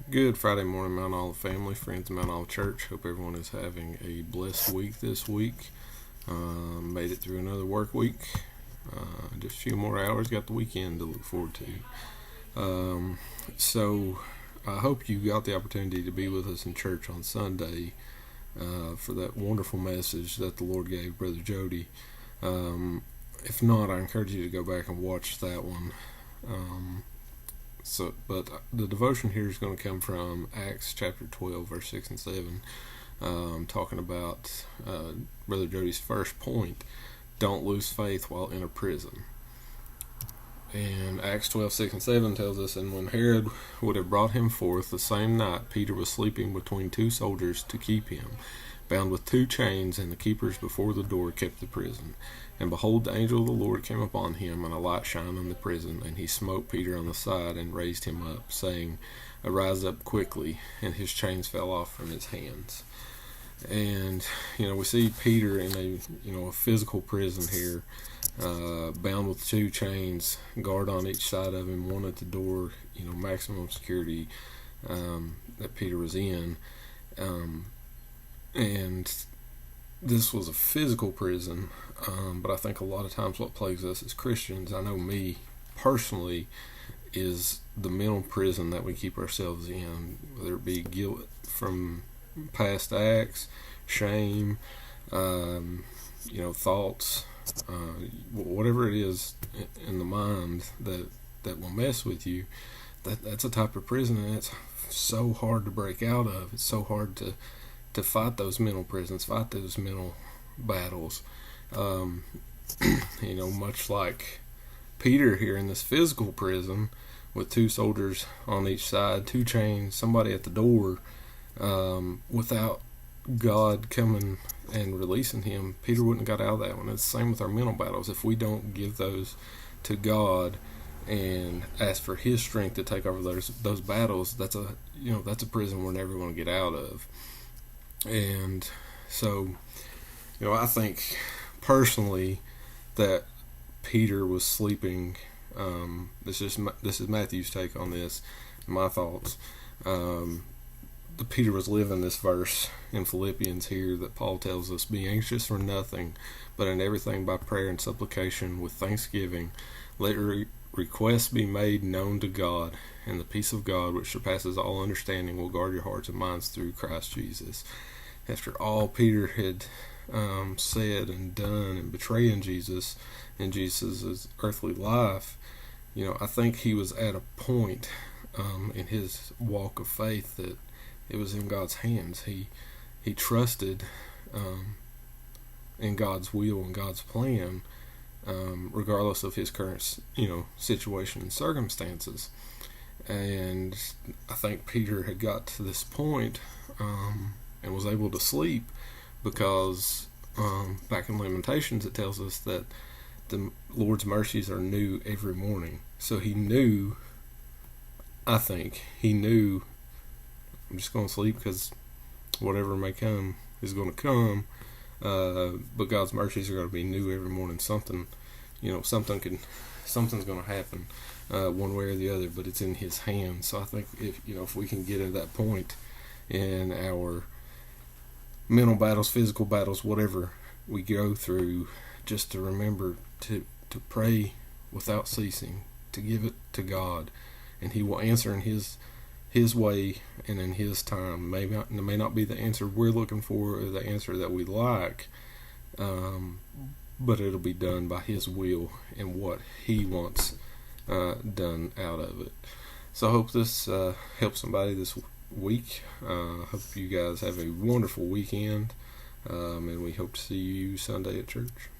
Good Friday morning, Mount Olive family, friends of Mount Olive Church. Hope everyone is having a blessed week this week. Made it through another work week. Just a few more hours. Got the weekend to look forward to. So I hope you got the opportunity to be with us in church on Sunday for that wonderful message that the Lord gave Brother Jody. If not, I encourage you to go back and watch that one. But the devotion here is going to come from Acts chapter 12, verse 6 and 7, talking about Brother Jody's first point: don't lose faith while in a prison. And Acts 12, 6 and 7 tells us, and when Herod would have brought him forth the same night, Peter was sleeping between two soldiers to keep him, bound with two chains, and the keepers before the door kept the prison. And behold, the angel of the Lord came upon him, and a light shined in the prison, and he smote Peter on the side and raised him up, saying, arise up quickly, and his chains fell off from his hands. And we see Peter in a physical prison here, bound with two chains, guard on each side of him, one at the door, maximum security that Peter was in, and this was a physical prison, but I think a lot of times what plagues us as Christians, I know me personally, is the mental prison that we keep ourselves in, whether it be guilt from past acts, shame, thoughts, whatever it is in the mind that will mess with you. That's a type of prison, and it's so hard to break out of. It's so hard to fight those mental prisons, fight those mental battles. Much like Peter here in this physical prison with two soldiers on each side, two chains, somebody at the door, without God coming and releasing him, Peter wouldn't have got out of that one. It's the same with our mental battles. If we don't give those to God and ask for His strength to take over those battles, that's a prison we're never going to get out of. And so, I think personally that Peter was sleeping. This is Matthew's take on this, my thoughts. Peter was living this verse in Philippians here that Paul tells us, be anxious for nothing, but in everything by prayer and supplication with thanksgiving, let your requests be made known to God, and the peace of God, which surpasses all understanding, will guard your hearts and minds through Christ Jesus. After all Peter had said and done and betraying Jesus in Jesus' earthly life, I think he was at a point in his walk of faith that it was in God's hands. He trusted in God's will and God's plan, regardless of his current situation and circumstances. And I think Peter had got to this point and was able to sleep because back in Lamentations it tells us that the Lord's mercies are new every morning. So he knew, I'm just going to sleep because whatever may come is going to come, but God's mercies are going to be new every morning. Something's going to happen one way or the other, but it's in His hands. So I think if we can get to that point in our mental battles, physical battles, whatever we go through, just to remember to pray without ceasing, to give it to God, and He will answer in His way and in His time. It may not be the answer we're looking for or the answer that we like, but it'll be done by His will and what He wants done out of it. So I hope this helps somebody this week. Hope you guys have a wonderful weekend, and we hope to see you Sunday at church.